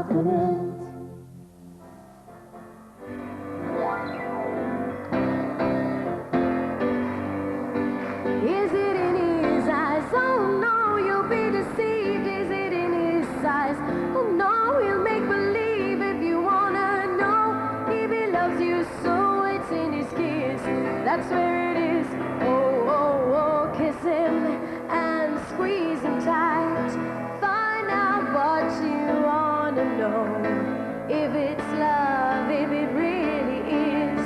couldn't. Is it in his eyes? Oh no, you'll be deceived. Is it in his eyes? Oh no, he'll make believe. If you wanna know if he loves you so, it's in his kiss. That's where it is. Oh, oh, oh, kiss him and squeeze him tight. Find out what you wanna know. If it's love, if it really is,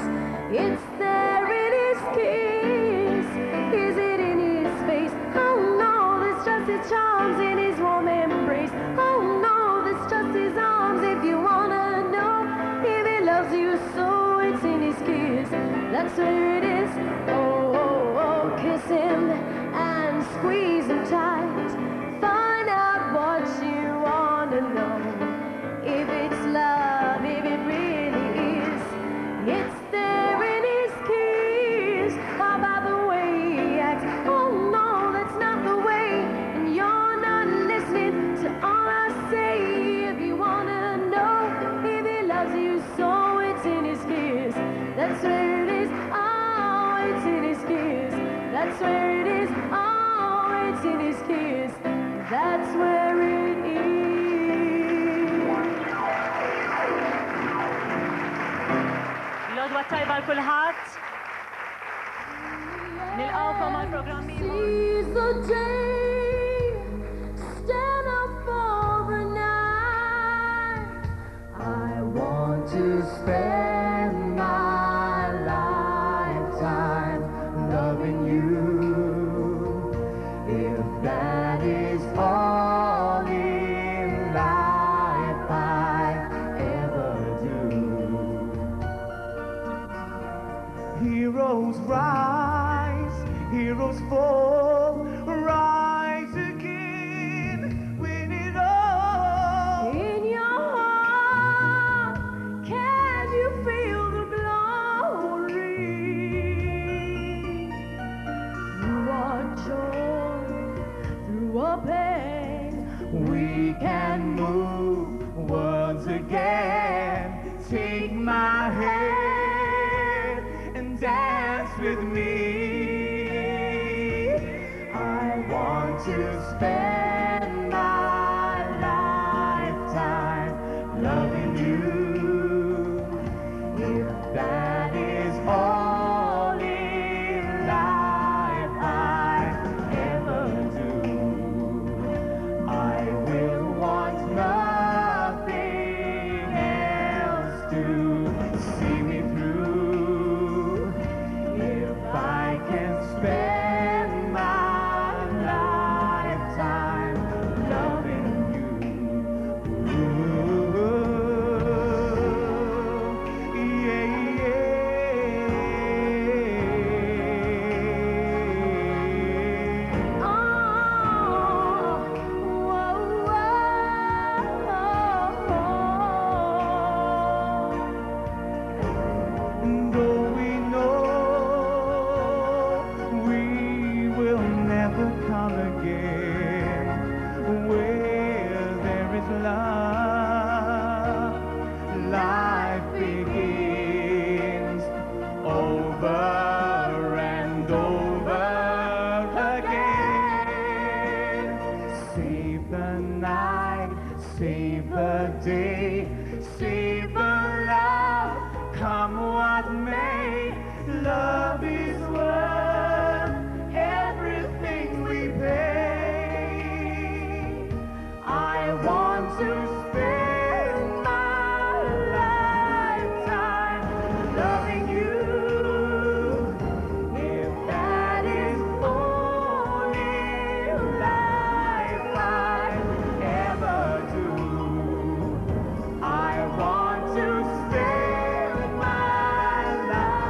it's there in his kiss. Is it in his face? Oh no, that's just his charms in his warm embrace. Oh no, that's just his arms. If you wanna know if he loves you so, it's in his kiss. That's where it is. Oh, oh, oh, kiss him and squeeze him tight. Find out what you wanna know. If it's love, if it really is, it's there in his kiss. How about the way he acts? Oh no, that's not the way. And you're not listening to all I say. If you wanna know if he loves you so, it's in his kiss. That's where it is. Oh, it's in his kiss. That's where it is. Oh, it's in his kiss. That's where it is. Lodwa tajba l-kulħadd. Nilqawkom għal-programm ieħor. Seize the day, stand up for the night. I want to spend my lifetime loving you. If that is all in life I ever do. Heroes rise, heroes fall, rise again, win it all. In your heart, can you feel the glory? Through our joy, through our pain, We can move once again. Take my hand and dance with me. I want to spend my lifetime loving you. If that is all in life I ever do, I will want nothing else to see me through. If I can spend my lifetime loving you. Ooh, yeah, yeah. oh, whoa, whoa. Though we know we will never come again, where there is love, life begins over and over again. Save the night, save the day, save the love, come what may. Love is worth everything we pay. I want to spend my lifetime loving you. If that is all in life I ever do, I want to spend my life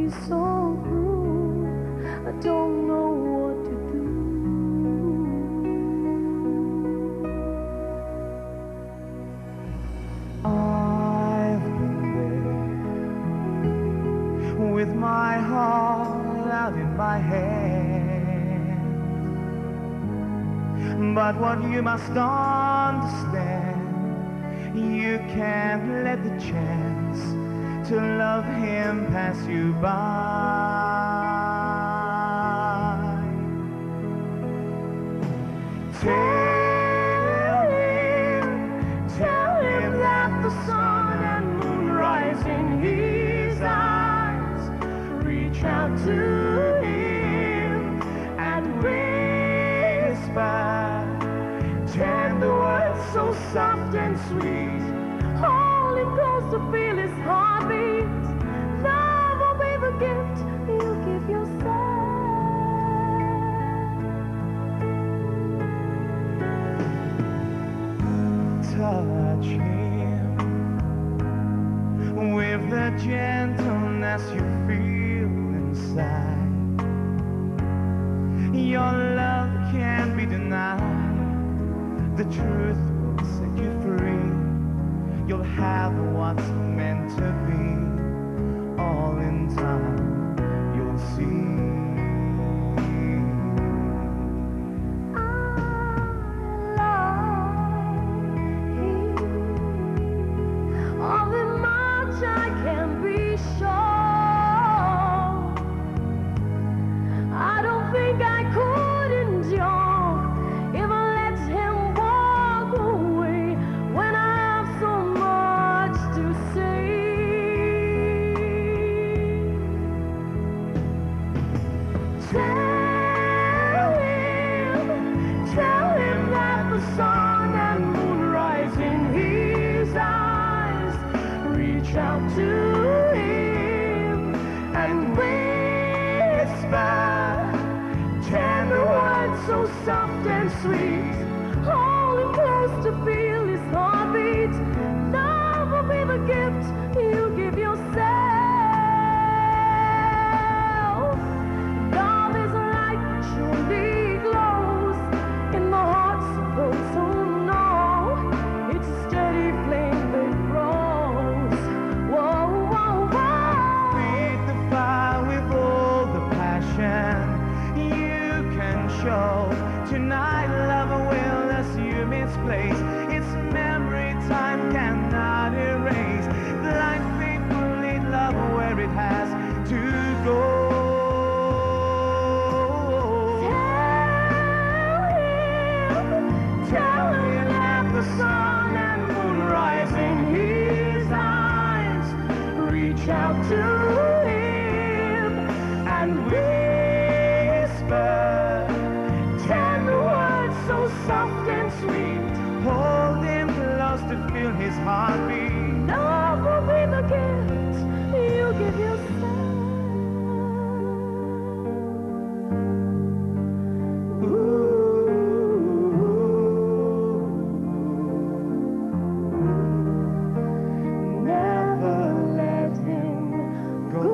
is so cruel. I don't know what to do. I've been there with my heart out in my hand, but what you must understand, you can't let the chance to love him pass you by. Tell him that the sun and moon rise in his eyes. Reach out to him and whisper tender words so soft and sweet. Hold him close to feel his heartbeat. Love will be the gift you give yourself. Touch him with the gentleness you feel inside. Your love can't be denied. The truth will set you free. You'll have what's meant to be. All in time, you'll see. Tell him that the sun and moon rise in his eyes. Reach out to him and whisper tender words so soft and sweet. Hold him close to feel his heartbeat. Love will be the gift you give yourself. Love is a light that surely glows in the hearts of those who know. It's a steady flame that grows. Whoa, whoa, whoa. Feed the fire with all the passion you can show. Tonight, love will assume its place. Its memory time cannot erase. Blind people lead love where it has to go. Tell him that the sun and moon rise in his eyes. Reach out to him and whisper tender words so soft and sweet. Hold him close to feel his heartbeat. Love will be the gift you give yourself. Never let him go.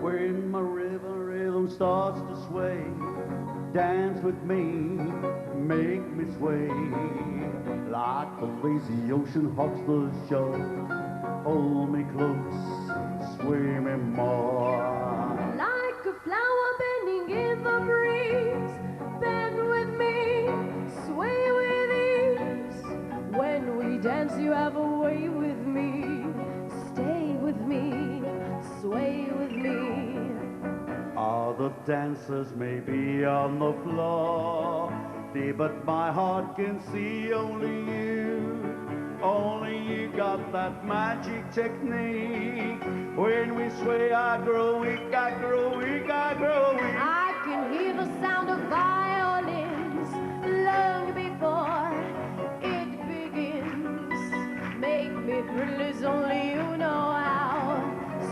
When my river rhythm starts to sway, dance with me, make me sway. Like the lazy ocean hugs the shore, hold me close, sway me more. Like a flower bending in the breeze, bend with me, sway with ease. When we dance, you have a way with me. Stay with me, sway with me. Other dancers may be on the floor, dear, but my heart can see only you. Only you got that magic technique. When we sway, I grow weak, I grow weak, I grow weak. I can hear the sound of violins long before it begins. Make me thrill as only you know how.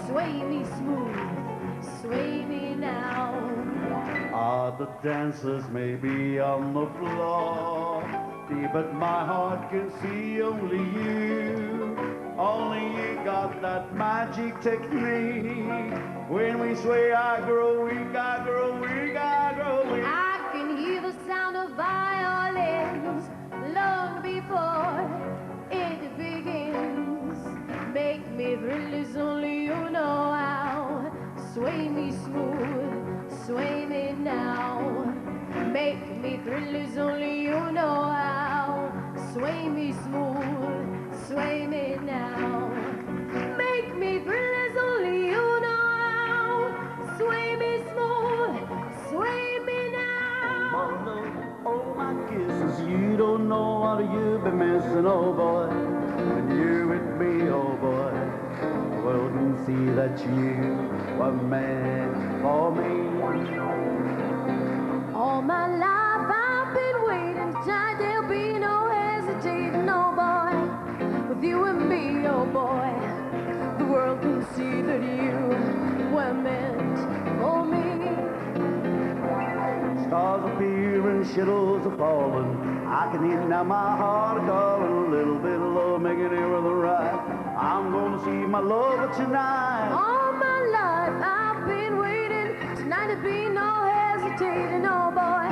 Sway me smooth, sway me now. Other dancers may be on the floor, dear, but my heart can see only you. Only you got that magic technique. When we sway, I grow weak, I grow weak, I grow weak. I can hear the sound of violins long before it begins. Make me thrill as only you know how. Sway me smooth, sway me now. Make me thrill as only you know how. Sway me smooth, sway me now. Make me thrill as only you know how. Sway me smooth, sway me now. Oh, my love, oh, my kisses, you don't know what you've been missing, oh boy. When you're with me, oh boy, the world can see that you were meant for me. All my life I've been waiting, tonight there'll be no hesitating, oh boy. With you and me, oh boy, the world can see that you were meant for me. Stars appear and shadows are falling. I can hear now my heart calling. A little bit of love making it with the right. I'm gonna see my lover tonight. All my life I've been waiting, tonight there'll be no hesitating, oh boy.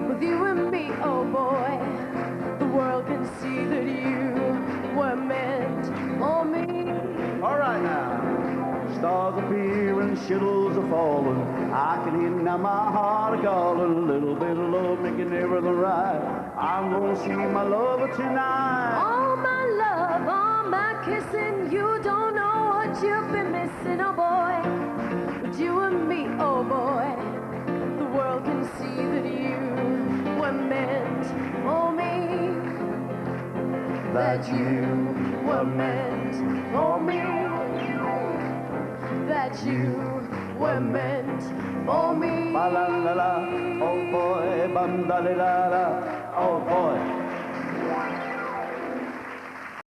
With you and me, oh boy, the world can see that you were meant for me. All right now. Stars appear and shadows are falling. I can hear now my heart calling. A little bit of love making everything right. I'm gonna see my lover tonight. All my love, all my kissing, you don't know what you've been missing, oh boy. With you and me, oh boy, the world can see that you were meant for me. That you were meant for me. That you were meant for me. Ba la la la, oh boy, bam da la la, oh boy.